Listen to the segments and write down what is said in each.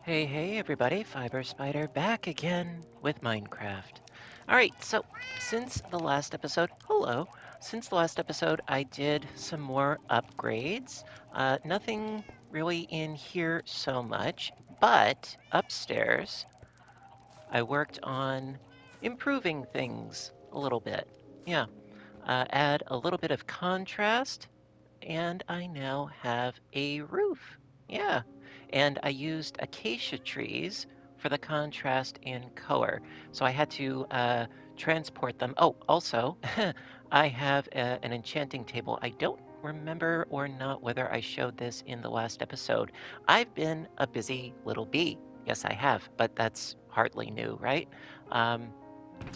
Hey, hey, everybody, Fiber Spider back again with Minecraft. All right, so since the last episode, hello, since the last episode, I did some more upgrades. Nothing really in here so much, but upstairs, I worked on improving things a little bit. Yeah, add a little bit of contrast and I now have a roof. Yeah, and I used acacia trees for the contrast and color. So I had to transport them. Oh, also, I have an enchanting table. I don't remember or not whether I showed this in the last episode. I've been a busy little bee. Yes, I have, but that's hardly new, right? Um,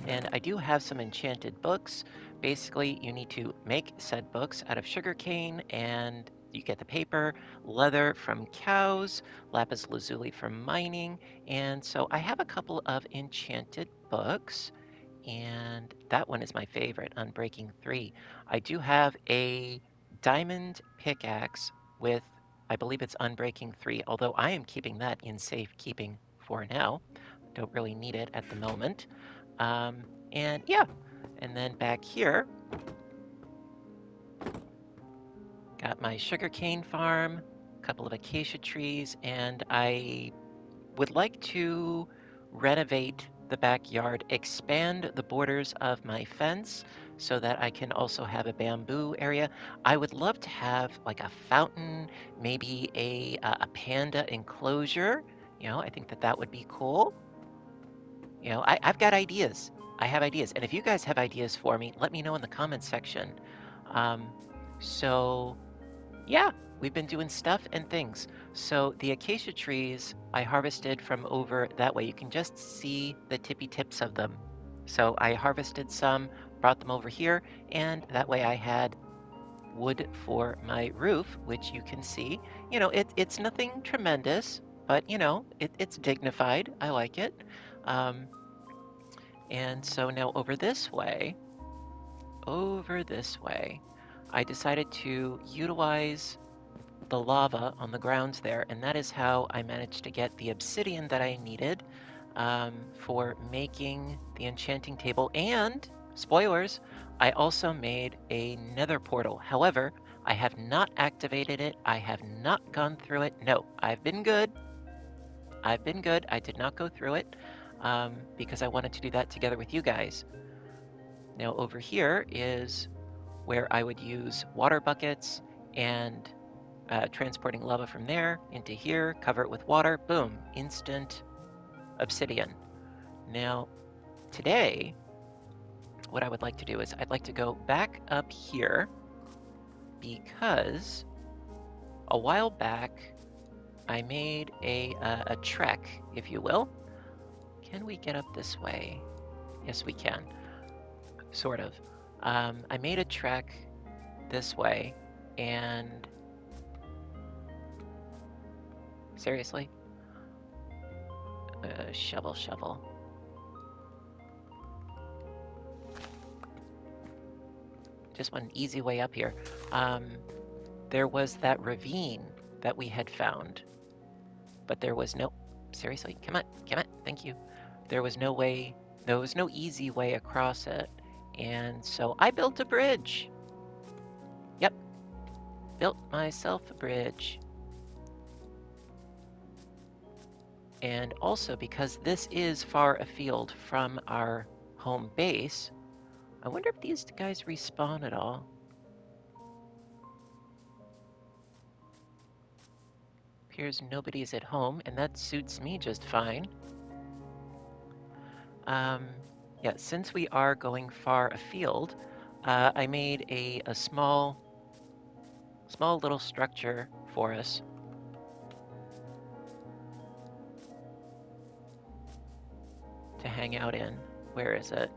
and I do have some enchanted books. Basically, you need to make said books out of sugarcane, and you get the paper, leather from cows, lapis lazuli from mining. And so I have a couple of enchanted books, and that one is my favorite, Unbreaking 3. I do have a diamond pickaxe with, I believe it's Unbreaking 3, although I am keeping that in safekeeping for now. Don't really need it at the moment. Um, and yeah, and then back here, got my sugarcane farm, a couple of acacia trees, and I would like to renovate the backyard, expand the borders of my fence so that I can also have a bamboo area. I would love to have like a fountain, maybe a panda enclosure. I think that that would be cool. I've got ideas. I have ideas. And if you guys have ideas for me, let me know in the comments section. Um, so, yeah, we've been doing stuff and things. So, the acacia trees I harvested from over that way. You can just see the tippy tips of them. So, I harvested some, brought them over here, and that way I had wood for my roof, which you can see. It's nothing tremendous, but, it's dignified. I like it. Um, and so now over this way, I decided to utilize the lava on the grounds there, and that is how I managed to get the obsidian that I needed for making the enchanting table. And, spoilers, I also made a nether portal. However, I have not activated it. I have not gone through it. No, I've been good. I've been good. I did not go through it because I wanted to do that together with you guys. Now over here is where I would use water buckets and transporting lava from there into here, cover it with water, boom, instant obsidian. Now today, what I would like to do is I'd like to go back up here because a while back I made a trek, if you will. Can we get up this way? Yes, we can, sort of. I made a trek this way, and seriously, shovel, shovel. Just one easy way up here. Um, there was that ravine that we had found, but there was no. Seriously, come on, come on. Thank you. There was no way. There was no easy way across it, and so I built a bridge. Yep, built myself a bridge. And also because this is far afield from our home base, I wonder if these guys respawn at all. Appears nobody's at home, and that suits me just fine. Um, yeah, since we are going far afield, I made a small little structure for us to hang out in. Where is it?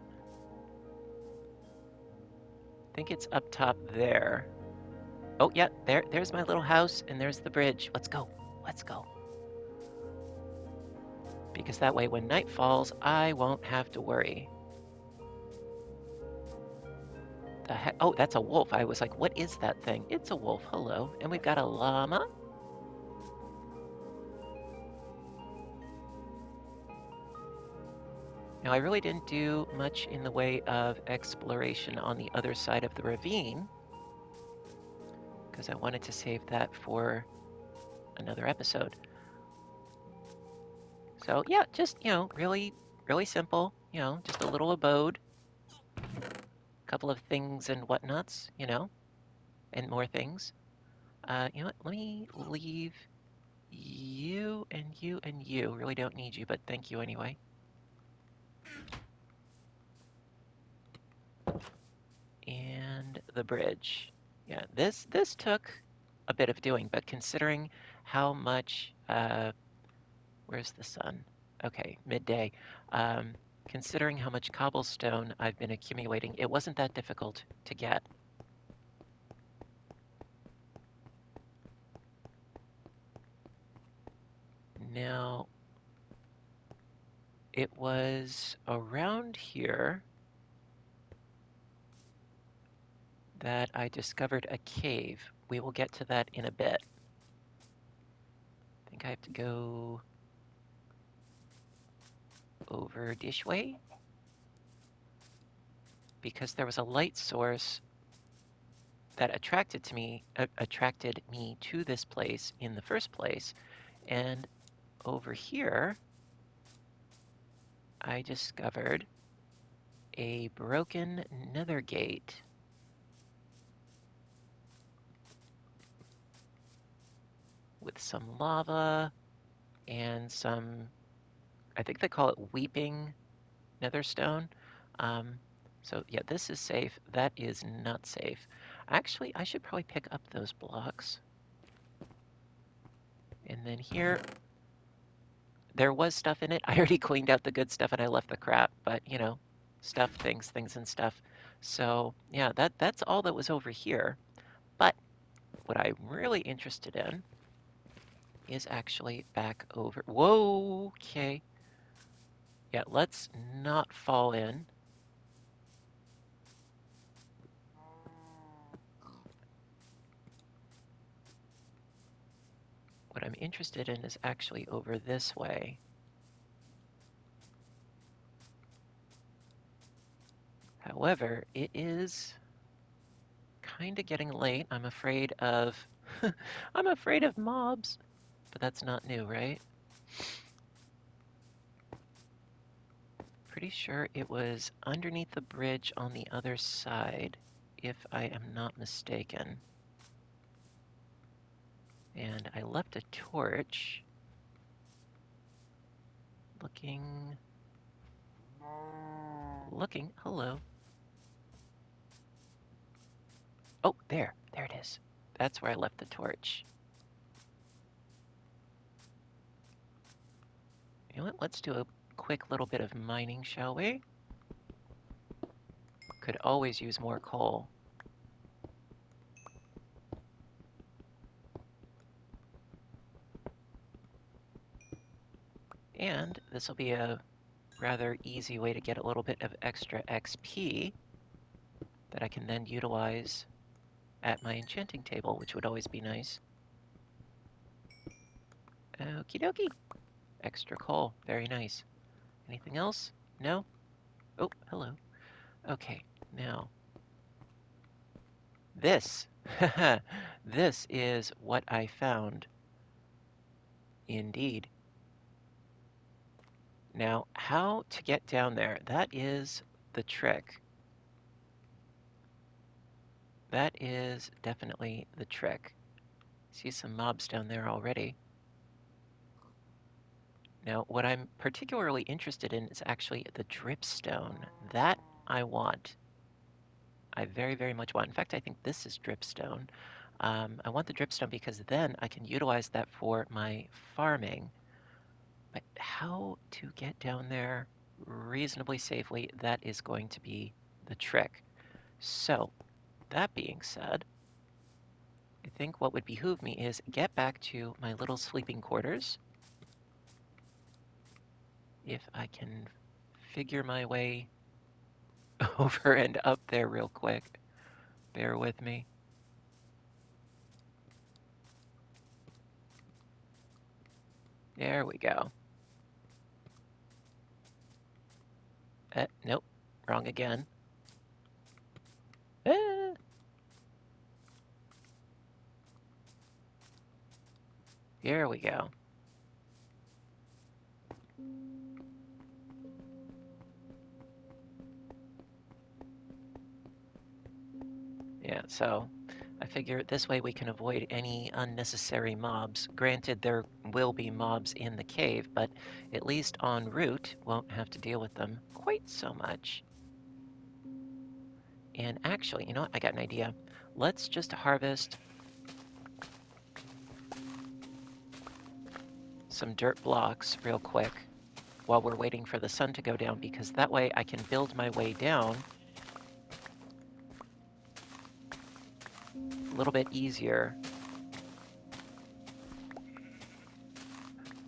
I think it's up top there. Oh, yeah, there's my little house, and there's the bridge. Let's go. Let's go. Because that way, when night falls, I won't have to worry. The heck? Oh, that's a wolf. I was like, what is that thing? It's a wolf. Hello. And we've got a llama. Now, I really didn't do much in the way of exploration on the other side of the ravine because I wanted to save that for another episode. So yeah, just, really, really simple, just a little abode, a couple of things and whatnots, and more things. You know what? Let me leave you and you and you. Really don't need you, but thank you anyway. And the bridge. Yeah, this took a bit of doing, but considering how much where's the sun? Okay, midday. Um, Considering how much cobblestone I've been accumulating, it wasn't that difficult to get. Now, it was around here that I discovered a cave. We will get to that in a bit. I think I have to go over this way because there was a light source that attracted me to this place in the first place. And over here, I discovered a broken nether gate with some lava and some, I think they call it weeping netherstone. Um, so yeah, this is safe. That is not safe. Actually, I should probably pick up those blocks. And then here, there was stuff in it. I already cleaned out the good stuff and I left the crap, but stuff, things and stuff. So yeah, that's all that was over here. But what I'm really interested in is actually back over. Whoa, okay. Yeah, let's not fall in. What I'm interested in is actually over this way. However, it is kind of getting late. I'm afraid of I'm afraid of mobs, but that's not new, right? Pretty sure it was underneath the bridge on the other side, if I am not mistaken. And I left a torch. Looking, hello. Oh, there it is. That's where I left the torch. You know what, let's do a quick little bit of mining, shall we? Could always use more coal. And this will be a rather easy way to get a little bit of extra XP that I can then utilize at my enchanting table, which would always be nice. Okie dokie. Extra coal. Very nice. Anything else? No? Oh, hello. Okay, now this. This is what I found. Indeed. Now, how to get down there? That is the trick. That is definitely the trick. See some mobs down there already. Now, what I'm particularly interested in is actually the dripstone. That I want. I very, very much want. In fact, I think this is dripstone. I want the dripstone because then I can utilize that for my farming. But how to get down there reasonably safely, that is going to be the trick. So, that being said, I think what would behoove me is get back to my little sleeping quarters. If I can figure my way over and up there real quick. Bear with me. There we go. Wrong again. Ah. Here we go. Yeah, so I figure this way we can avoid any unnecessary mobs. Granted, there will be mobs in the cave, but at least en route, won't have to deal with them quite so much. And actually, you know what? I got an idea. Let's just harvest some dirt blocks real quick while we're waiting for the sun to go down, because that way I can build my way down a little bit easier.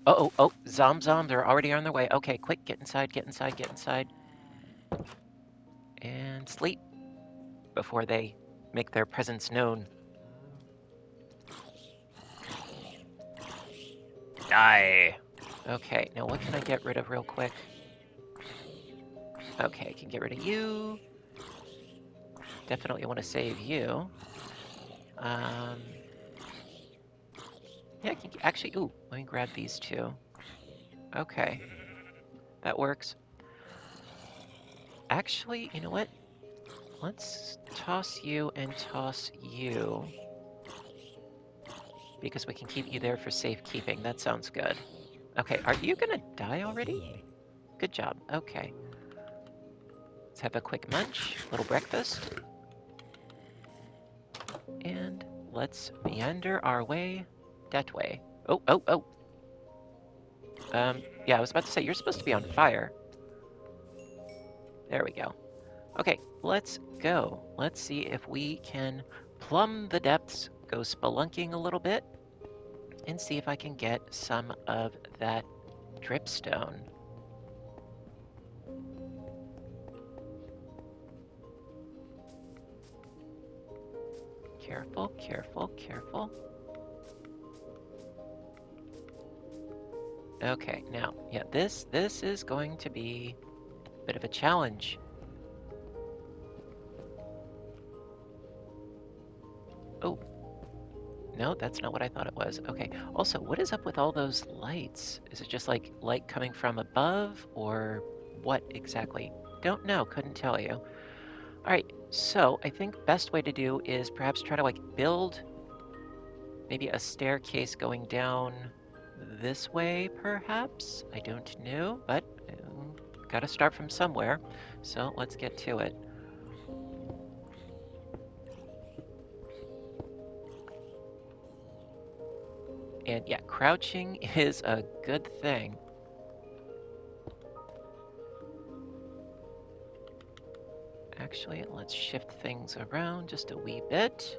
Oh, Zom, they're already on their way. Okay, quick, get inside, get inside, get inside. And sleep before they make their presence known. Die! Okay, now what can I get rid of real quick? Okay, I can get rid of you. Definitely want to save you. Yeah, I can actually, ooh, let me grab these two. Okay, that works. Actually, you know what? Let's toss you and toss you, because we can keep you there for safekeeping. That sounds good. Okay, are you gonna die already? Good job. Okay. Let's have a quick munch, little breakfast. And let's meander our way that way. Oh. Yeah, I was about to say, you're supposed to be on fire. There we go. Okay, let's go. Let's see if we can plumb the depths, go spelunking a little bit, and see if I can get some of that dripstone. Careful, careful, careful. Okay, now, yeah, this is going to be a bit of a challenge. Oh, no, that's not what I thought it was. Okay, also, what is up with all those lights? Is it just like light coming from above, or what exactly? Don't know, couldn't tell you. All right, so I think best way to do is perhaps try to like build maybe a staircase going down this way, perhaps? I don't know, but gotta start from somewhere. So let's get to it. And yeah, crouching is a good thing. Actually, let's shift things around just a wee bit.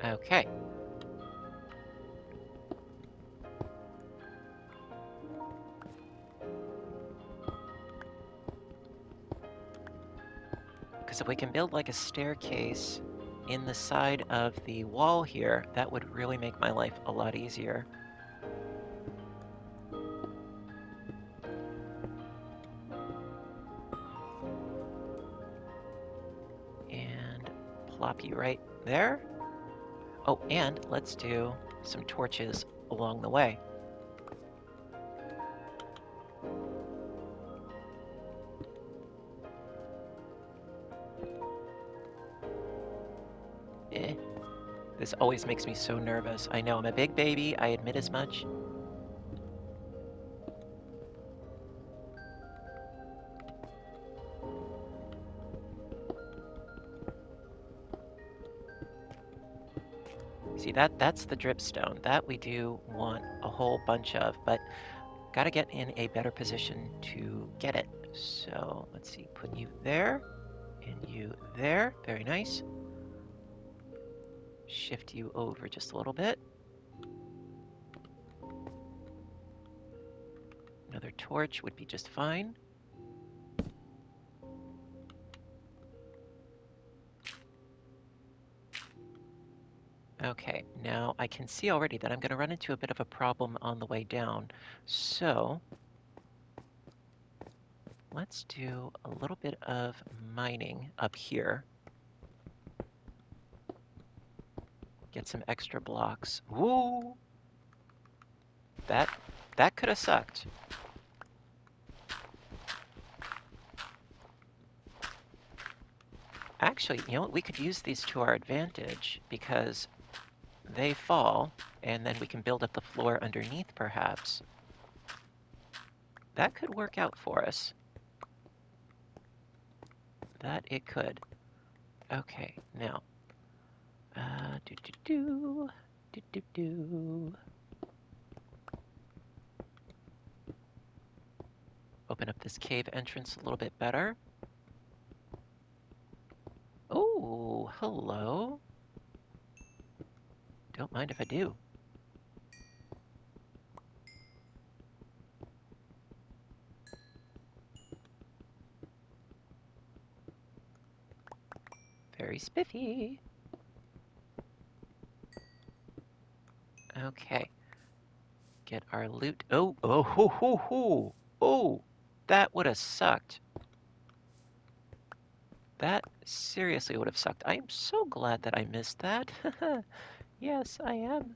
Okay. Because if we can build like a staircase in the side of the wall here, that would really make my life a lot easier. And plop you right there. Oh, and let's do some torches along the way. Eh. This always makes me so nervous. I know I'm a big baby, I admit as much. See, that's the dripstone. That we do want a whole bunch of, but gotta get in a better position to get it. So let's see, put you there and you there. Very nice. Shift you over just a little bit. Another torch would be just fine. Okay, now I can see already that I'm going to run into a bit of a problem on the way down. So let's do a little bit of mining up here. Get some extra blocks. Ooh, that could have sucked. Actually, you know what? We could use these to our advantage because they fall, and then we can build up the floor underneath, perhaps. That could work out for us. That it could. Okay, now, do do do, do do do. Open up this cave entrance a little bit better. Oh, hello. Don't mind if I do. Very spiffy. Okay, get our loot. Oh, oh, ho, ho, ho. Oh, that would have sucked. That seriously would have sucked. I am so glad that I missed that. Yes, I am.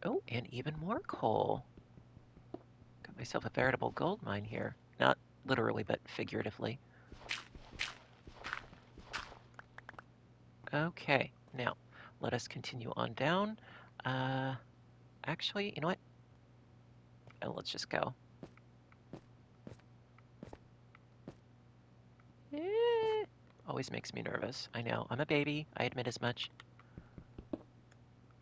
Oh, and even more coal. Got myself a veritable gold mine here. Not literally, but figuratively. Okay, now let us continue on down. Uh, Actually, you know what? Let's just go. Eh, always makes me nervous. I know, I'm a baby. I admit as much.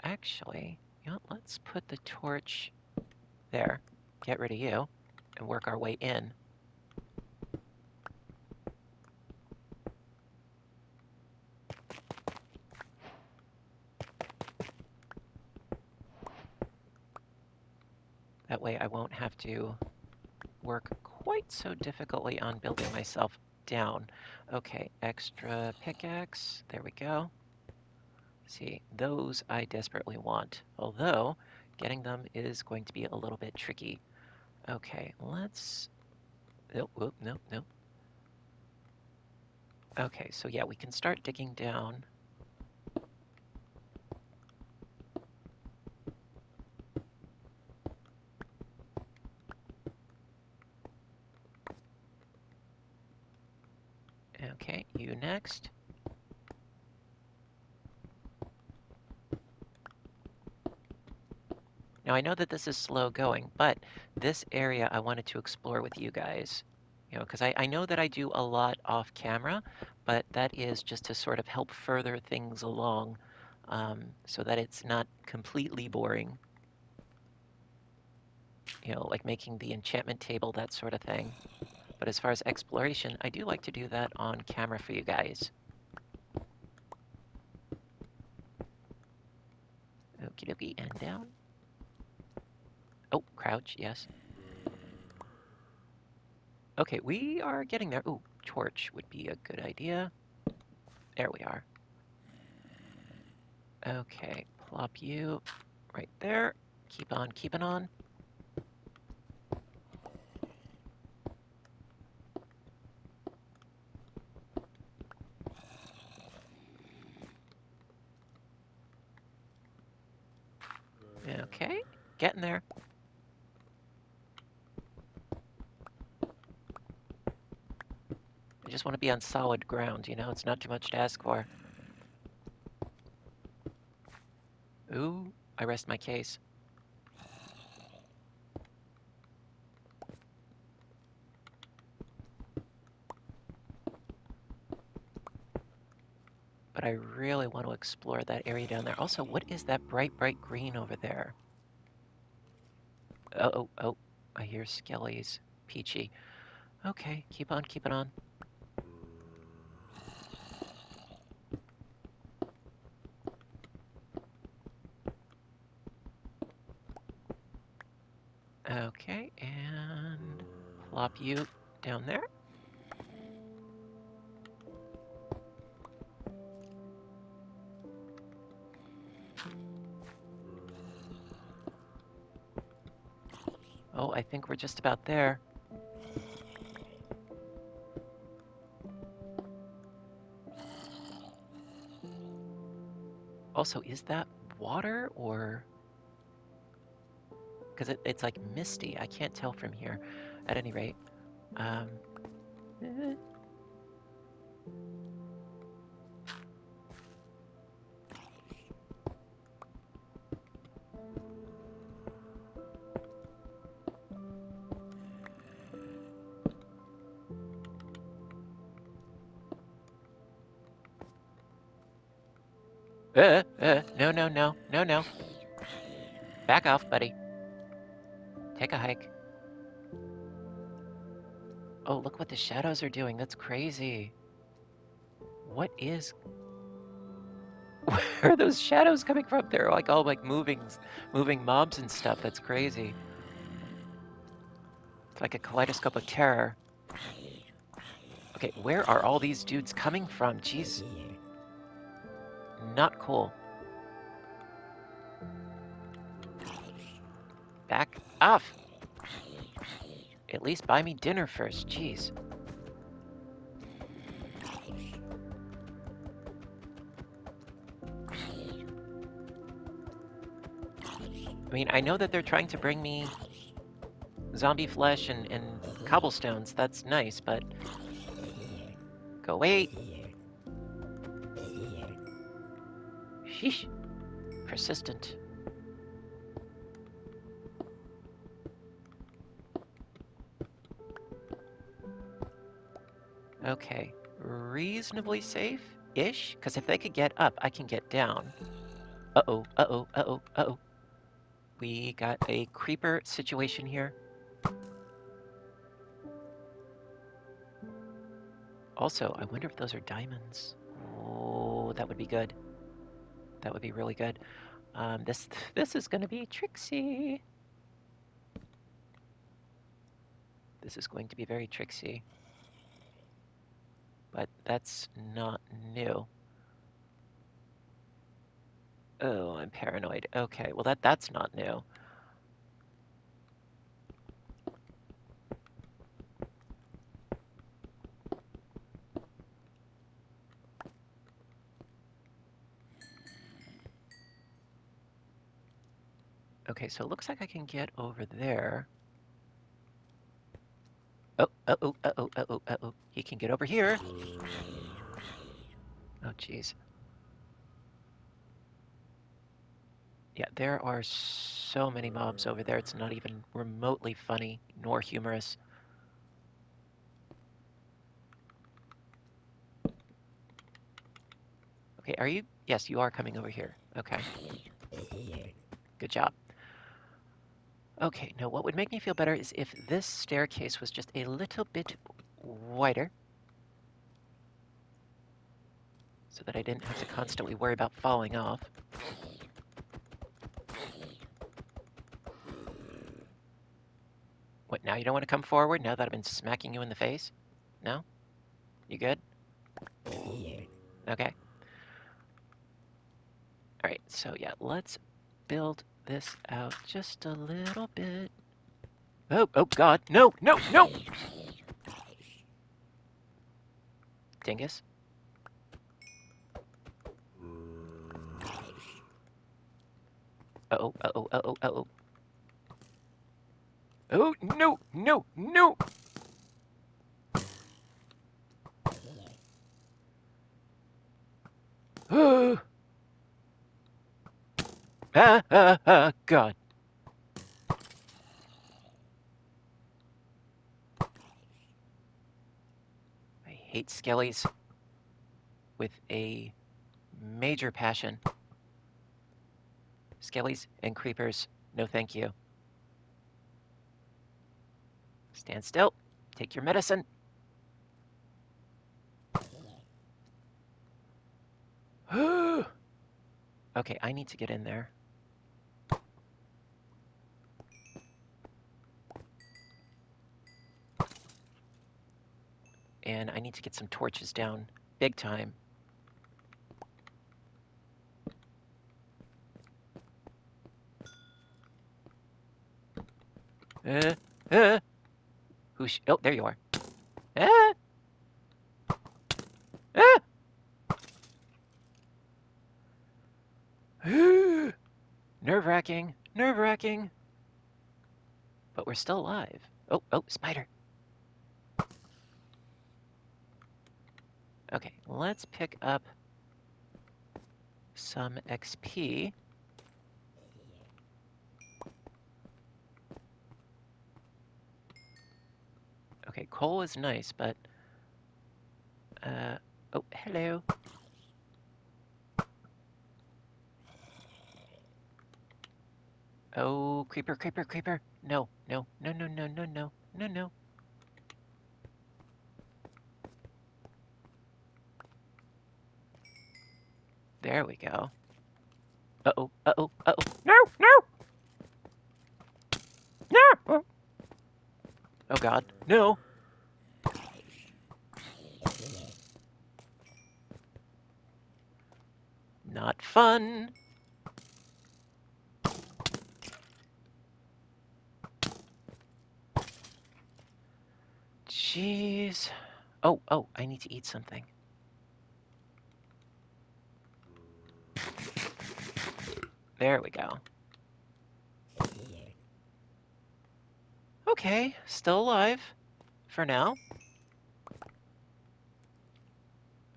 Actually, you know what? Let's put the torch there. Get rid of you and work our way in. That way I won't have to work quite so difficultly on building myself down. Okay, extra pickaxe. There we go. See, those I desperately want, although getting them is going to be a little bit tricky. Okay, let's... Oh, whoop, no, no. Okay, so yeah, we can start digging down. Okay, you next. Now I know that this is slow going, but this area I wanted to explore with you guys. You know, because I know that I do a lot off camera, but that is just to sort of help further things along so that it's not completely boring. You know, like making the enchantment table, that sort of thing. But as far as exploration, I do like to do that on camera for you guys. Okie dokie, and down. Oh, crouch, yes. Okay, we are getting there. Ooh, torch would be a good idea. There we are. Okay, plop you right there. Keep on keeping on. Okay, getting there. I just want to be on solid ground, you know? It's not too much to ask for. Ooh, I rest my case. But I really want to explore that area down there. Also, what is that bright, bright green over there? Oh, I hear skellies. Peachy. Okay, keep on keeping on. Okay, and plop you down there. Oh, I think we're just about there. Also, is that water or... Because it's like misty. I can't tell from here. At any rate. Eh. No, no, no, no, no. Back off, buddy. Take a hike. Oh, look what the shadows are doing. That's crazy. What is... Where are those shadows coming from? They're like all like moving mobs and stuff. That's crazy. It's like a kaleidoscope of terror. Okay, where are all these dudes coming from? Jeez. Not cool. Back off! At least buy me dinner first. Jeez. I mean, I know that they're trying to bring me zombie flesh and cobblestones. That's nice, but... Go away! Sheesh. Persistent. Okay. Reasonably safe-ish? Because if they could get up, I can get down. Uh-oh, uh-oh, uh-oh, uh-oh. We got a creeper situation here. Also, I wonder if those are diamonds. Oh, that would be good. That would be really good. This is going to be tricksy. This is going to be very tricksy. But that's not new. Oh, I'm paranoid. Okay, well that's not new. Okay, so it looks like I can get over there. Oh, uh-oh, uh-oh, uh-oh, uh-oh. He can get over here. Oh, jeez. Yeah, there are so many mobs over there, it's not even remotely funny, nor humorous. Okay, are you? Yes, you are coming over here. Okay. Good job. Okay, now what would make me feel better is if this staircase was just a little bit wider, so that I didn't have to constantly worry about falling off. What, now you don't want to come forward now that I've been smacking you in the face? No? You good? Okay. Alright, so yeah, let's build this out just a little bit. Oh, oh god, no, no, no! Dingus. Uh-oh, uh-oh, uh-oh, uh-oh. Oh, no, no, no! God. I hate skellies with a major passion. Skellies and creepers, no thank you. Stand still. Take your medicine. Okay, I need to get in there. and I need to get some torches down big time. Uh, uh. Oh, there you are. Ah! Ah! Nerve-wracking, nerve-wracking. But we're still alive. Oh, oh, spider. Okay, let's pick up some XP. Okay, coal is nice, but... oh, hello. Oh, creeper, creeper, creeper. No, no, no, no, no, no, no, no, no. There we go. Uh-oh, uh-oh, uh-oh. No, no! No! Oh, God, no! Not fun. Jeez. Oh, oh, I need to eat something. There we go. Okay, still alive. For now.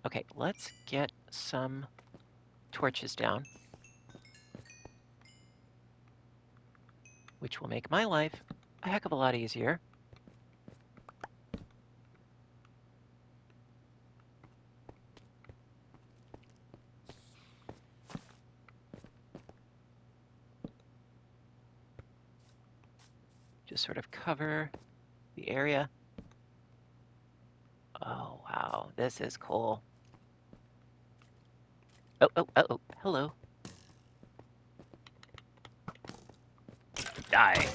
Okay, let's get some torches down. Which will make my life a heck of a lot easier. Just sort of cover the area. Oh, wow, this is cool. Oh, oh, oh, hello. Die.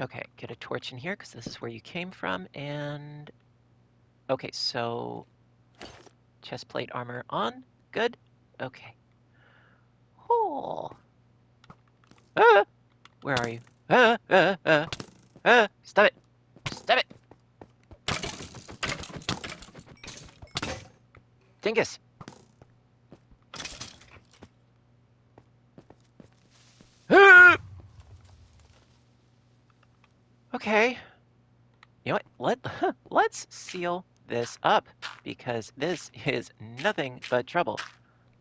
Okay, get a torch in here, because this is where you came from, and... Okay, so... Chest plate armor on. Good. Okay. Oh. Ah! Where are you? Stop it! Stop it! Dingus! Ah! Okay. You know what? Let's seal this up, because this is nothing but trouble.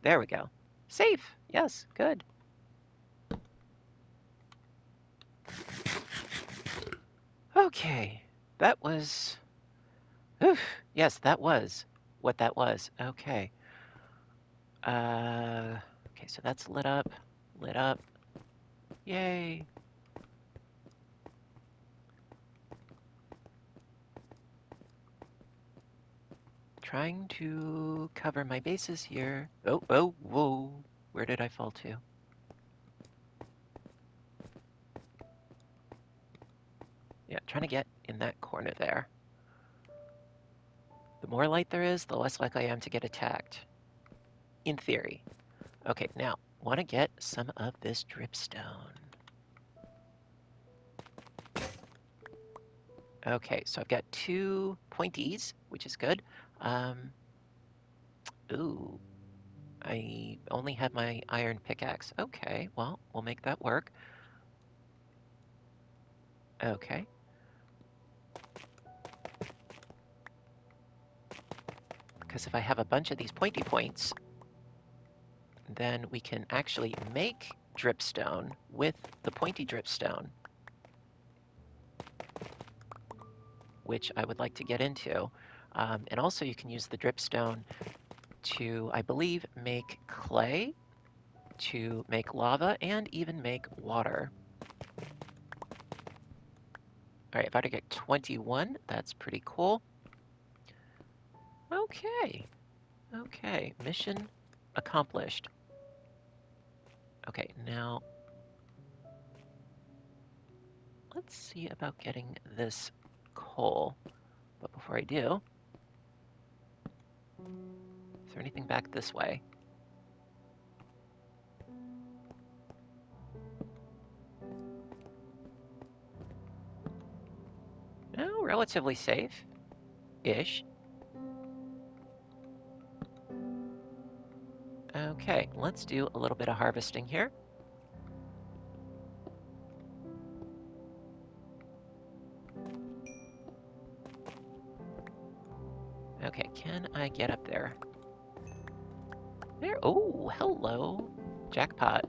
There we go. Safe. Yes, good. Okay. That was... Oof. Yes, that was what that was. Okay. Okay, so that's lit up. Lit up. Yay. Trying to cover my bases here. Oh, oh, whoa. Where did I fall to? Yeah, trying to get in that corner there. The more light there is, the less likely I am to get attacked. In theory. Okay, now, want to get some of this dripstone. Okay, so I've got 2 pointies, which is good. Ooh, I only have my iron pickaxe. Okay, well, we'll make that work. Okay. Because if I have a bunch of these pointy points, then we can actually make dripstone with the pointy dripstone, which I would like to get into. And also you can use the dripstone to, I believe, make clay, to make lava, and even make water. All right, about to get 21. That's pretty cool. Okay. Okay, mission accomplished. Okay, now let's see about getting this coal. But before I do, is there anything back this way? No, relatively safe-ish. Okay, let's do a little bit of harvesting here. Okay, can I get up there? There, oh, hello. Jackpot.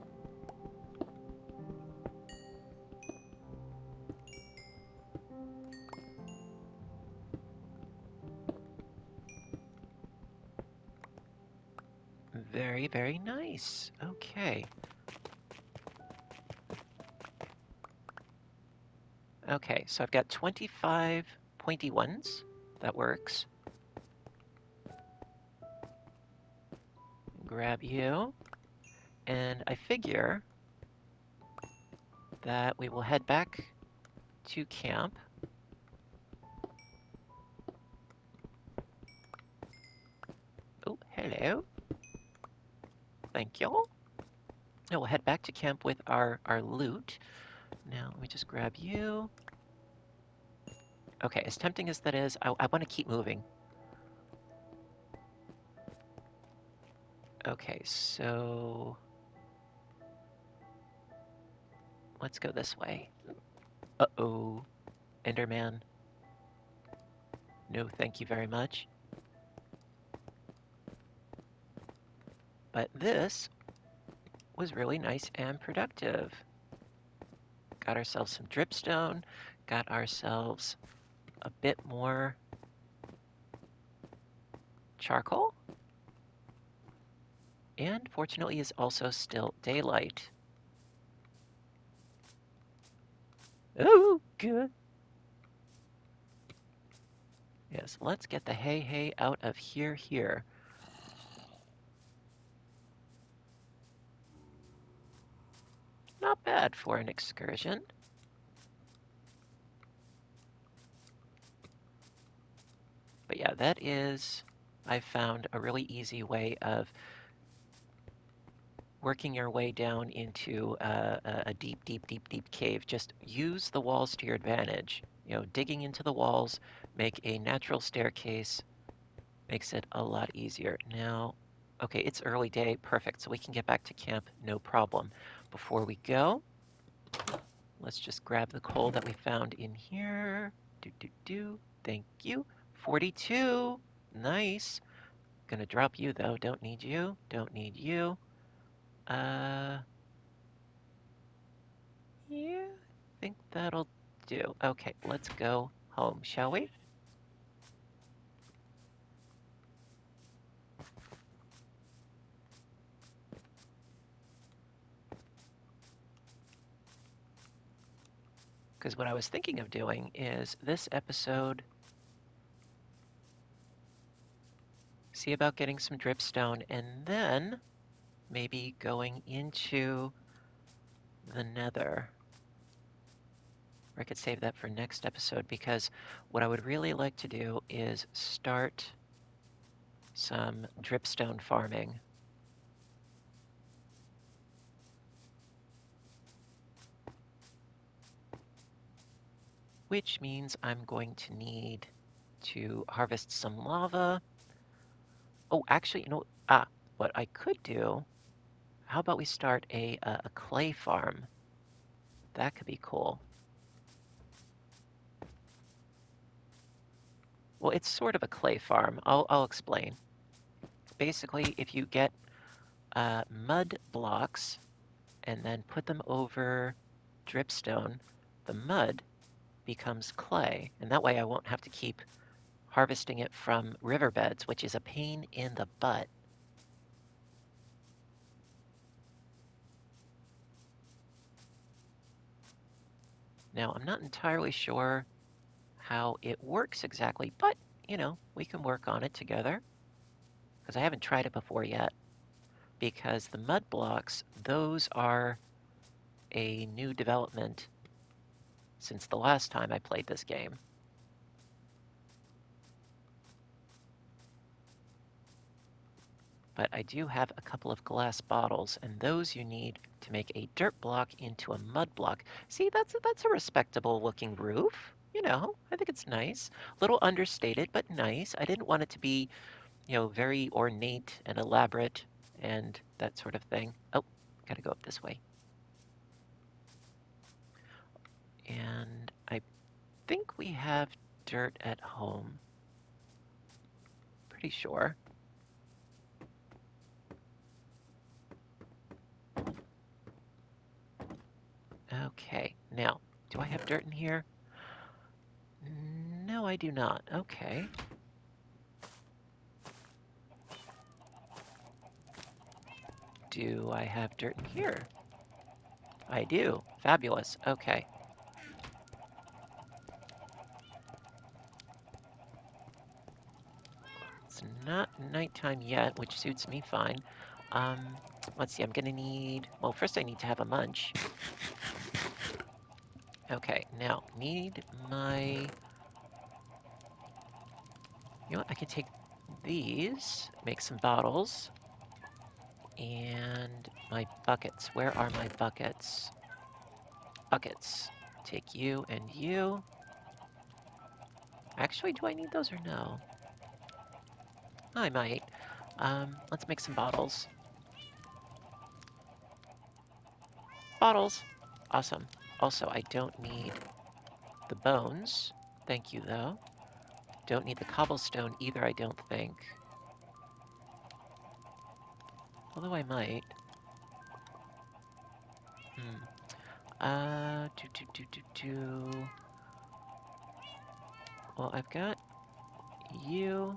Very, very nice. Okay. Okay, so I've got 25 pointy ones. That works. Grab you. And I figure that we will head back to camp. Oh, hello. Thank you. And we'll head back to camp with our loot. Now, let me just grab you. Okay, as tempting as that is, I want to keep moving. Okay, so let's go this way. Uh-oh. Enderman. No, thank you very much. But this was really nice and productive. Got ourselves some dripstone, got ourselves a bit more charcoal, and fortunately is also still daylight. Oh, good. Yes, let's get the hay out of here. Not bad for an excursion. But yeah, that is, I found a really easy way of working your way down into a deep cave. Just use the walls to your advantage. You know, digging into the walls, make a natural staircase, makes it a lot easier. Now, okay, it's early day, perfect. So we can get back to camp, no problem. Before we go, let's just grab the coal that we found in here. Thank you. 42, nice. Gonna drop you though, don't need you, don't need you. Yeah, I think that'll do. Okay, let's go home, shall we? Because what I was thinking of doing is this episode, see about getting some dripstone, and then maybe going into the nether. Or I could save that for next episode, because what I would really like to do is start some dripstone farming. Which means I'm going to need to harvest some lava. Oh, actually, what I could do, how about we start a clay farm? That could be cool. Well, it's sort of a clay farm. I'll explain. Basically, if you get mud blocks and then put them over dripstone, the mud becomes clay, and that way I won't have to keep harvesting it from riverbeds, which is a pain in the butt. Now, I'm not entirely sure how it works exactly, but, you know, we can work on it together, because I haven't tried it before yet. Because the mud blocks, those are a new development since the last time I played this game. but I do have a couple of glass bottles, and those you need to make a dirt block into a mud block. See, that's a respectable looking roof. I think it's nice. A little understated, but nice. I didn't want it to be, very ornate and elaborate and that sort of thing. Oh, gotta go up this way. And I think we have dirt at home. Pretty sure. Okay, now, do I have dirt in here? No, I do not. Okay. Do I have dirt in here? I do. Fabulous. Okay. It's not nighttime yet, which suits me fine. Um, let's see, I'm gonna need... Well, first I need to have a munch. Okay, now, need my... You know what, I can take these, make some bottles, and my buckets. Where are my buckets? Buckets. Take you and you. Actually, do I need those or no? I might. Let's make some bottles. Bottles. Awesome. Also, I don't need the bones. Thank you, though. Don't need the cobblestone either, I don't think. Although I might. Hmm. Do. Well, I've got you.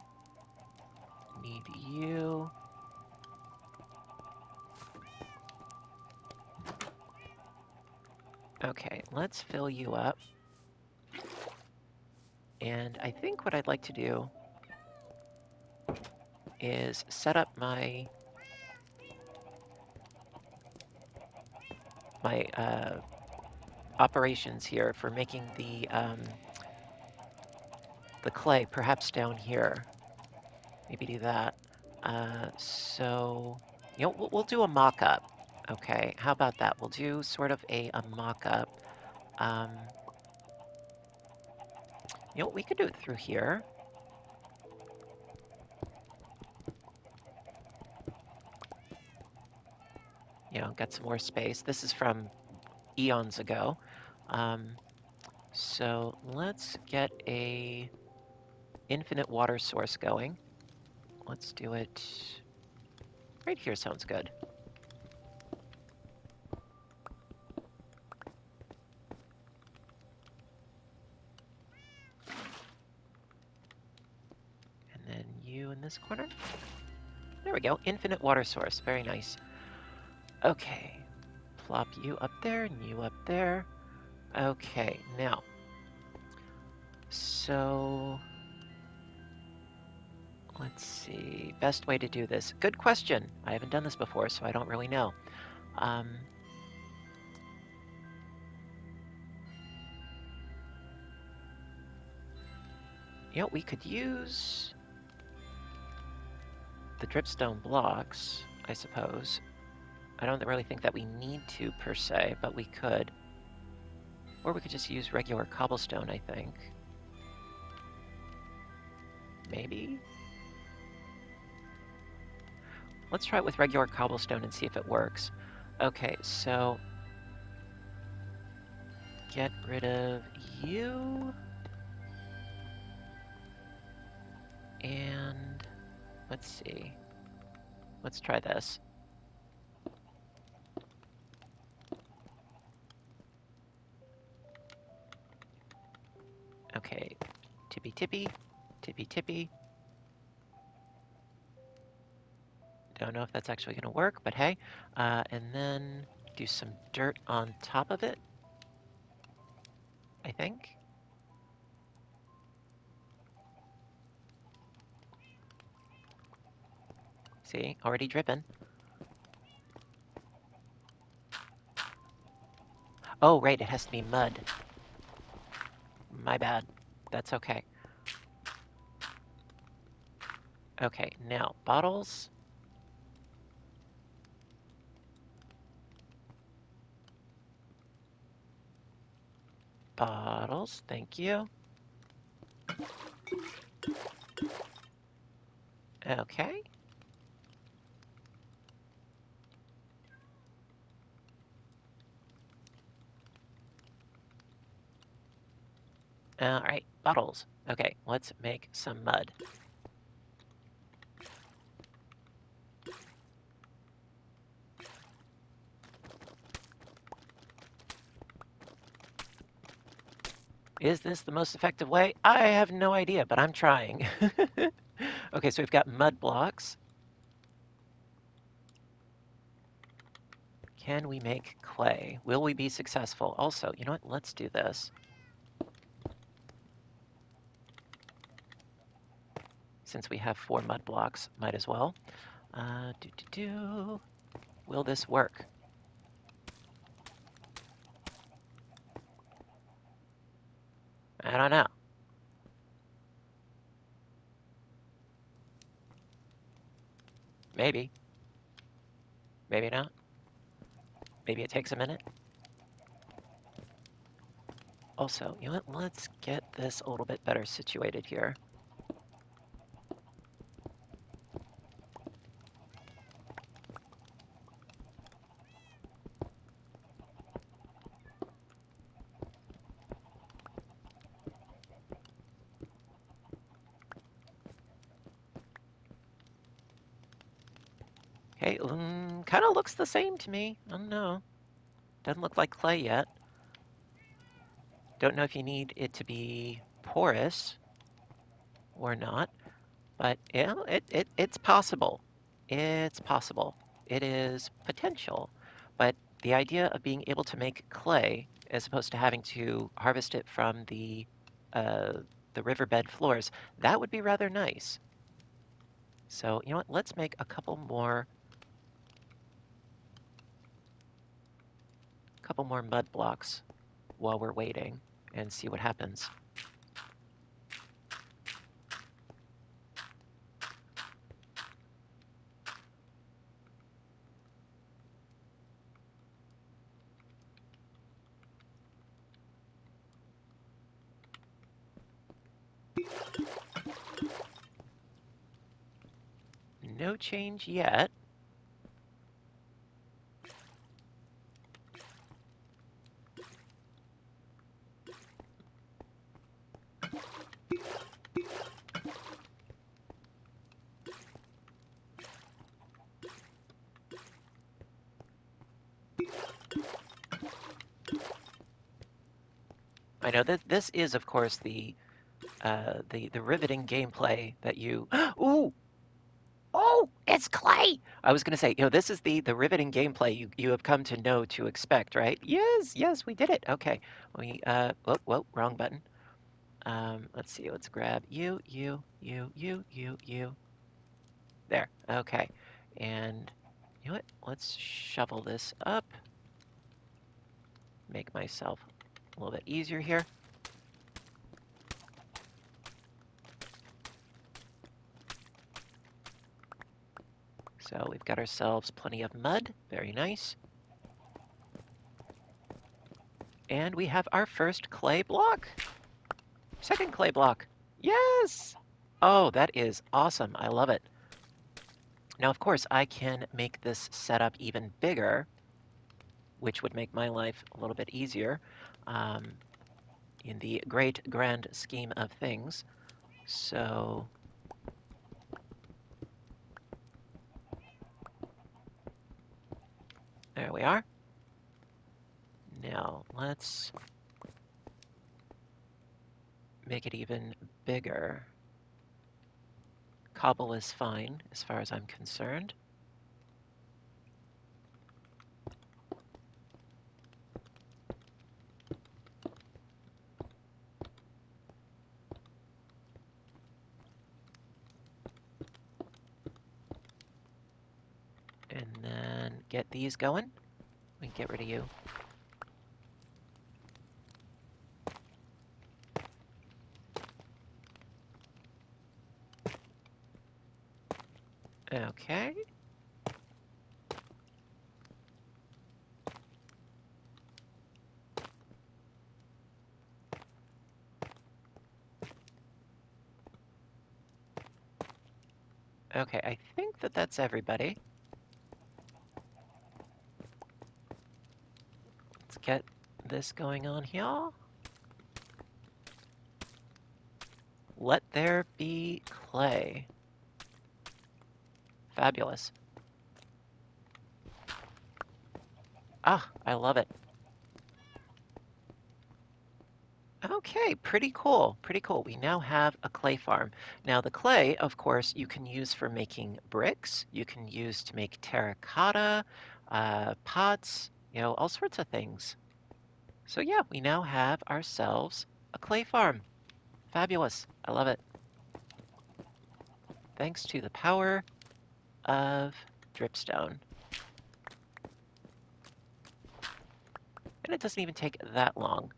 Need you. Okay, let's fill you up. And I think what I'd like to do is set up my operations here for making the clay, perhaps down here. Maybe do that. So, we'll do a mock-up. Okay, how about that? We'll do sort of a mock-up. Um, we could do it through here. Got some more space. This is from eons ago. So let's get a infinite water source going. Let's do it right here, sounds good. And then you in this corner. There we go, infinite water source, very nice. Okay, plop you up there and you up there. Okay, now, so let's see, best way to do this. Good question. I haven't done this before, so I don't really know. We could use the dripstone blocks, I suppose. I don't really think that we need to, per se, but we could. Or we could just use regular cobblestone, I think. Maybe? Let's try it with regular cobblestone and see if it works. Okay, so... Get rid of you. And... Let's see. Let's try this. Okay, tippy tippy, tippy tippy. Don't know if that's actually going to work, but hey. And then do some dirt on top of it, I think. See, already dripping. Oh, right, it has to be mud. My bad. That's okay. Okay, now, bottles. bottles. Thank you. Okay. All right, bottles. Okay, let's make some mud. Is this the most effective way? I have no idea, but I'm trying. Okay, so we've got mud blocks. Can we make clay? Will we be successful? Also, you know what? Let's do this. Since we have 4 mud blocks, might as well. Will this work? I don't know. Maybe. Maybe not. Maybe it takes a minute. Also, you know what? Let's get this a little bit better situated here. Okay, kind of looks the same to me. I don't know. Doesn't look like clay yet. Don't know if you need it to be porous or not, but yeah, it's possible. It's possible. It is potential. But the idea of being able to make clay as opposed to having to harvest it from uh, the riverbed floors, that would be rather nice. So, you know what? Let's make a couple more mud blocks while we're waiting and see what happens. No change yet. I know that this is, of course, the riveting gameplay that you. Ooh, oh, it's clay. I was gonna say, this is the riveting gameplay you have come to know to expect, right? Yes, yes, we did it. Okay, whoa, wrong button. Let's see. Let's grab you. There. Okay, and you know what? Let's shovel this up. Make myself a little bit easier here. So we've got ourselves plenty of mud. Very nice. And we have our first clay block. Second clay block. Yes! Oh, that is awesome. I love it. Now, of course, I can make this setup even bigger, which would make my life a little bit easier um, in the great grand scheme of things. So there we are. Now let's make it even bigger. Cobble is fine as far as I'm concerned. And then get these going. We can get rid of you. Okay. Okay, I think that that's everybody. Let's get this going on here. Let there be clay. Fabulous. Ah, I love it. Okay, pretty cool. Pretty cool. We now have a clay farm. Now, the clay, of course, you can use for making bricks. You can use to make terracotta, pots, all sorts of things. So yeah, we now have ourselves a clay farm. Fabulous. I love it. Thanks to the power of dripstone. And it doesn't even take that long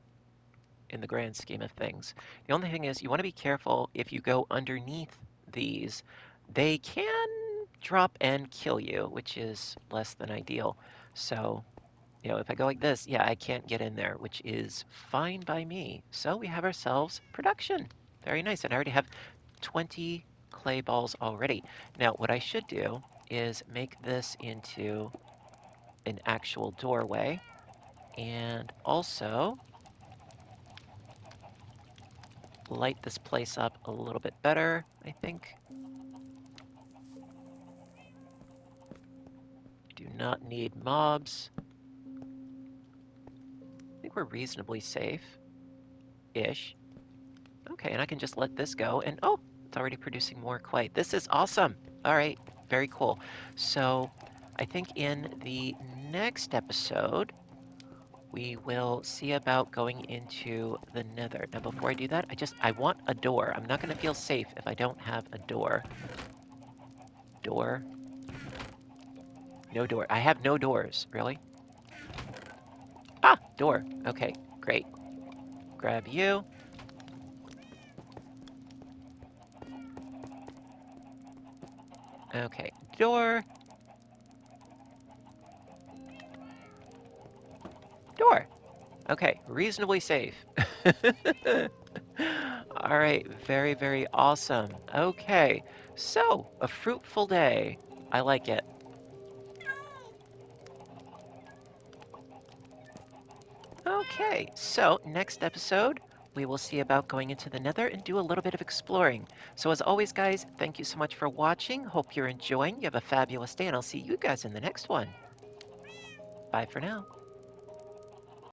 in the grand scheme of things. The only thing is you want to be careful if you go underneath these. They can drop and kill you, which is less than ideal. So, if I go like this, yeah, I can't get in there, which is fine by me. So we have ourselves production. Very nice. And I already have 20 clay balls already. Now, what I should do is make this into an actual doorway and also light this place up a little bit better, I think. Do not need mobs. I think we're reasonably safe-ish. Okay, and I can just let this go, and oh, it's already producing more clay. This is awesome. All right, very cool. So I think in the next episode, we will see about going into the nether. Now, before I do that, I want a door. I'm not going to feel safe if I don't have a door. Door. No door. I have no doors. Really? Ah, door. Okay, great. Grab you. Okay, door. Door. Okay, reasonably safe. All right, very, very awesome. Okay, so a fruitful day. I like it. Okay, so next episode, we will see about going into the nether and do a little bit of exploring. So as always, guys, thank you so much for watching. Hope you're enjoying. You have a fabulous day, and I'll see you guys in the next one. Bye for now.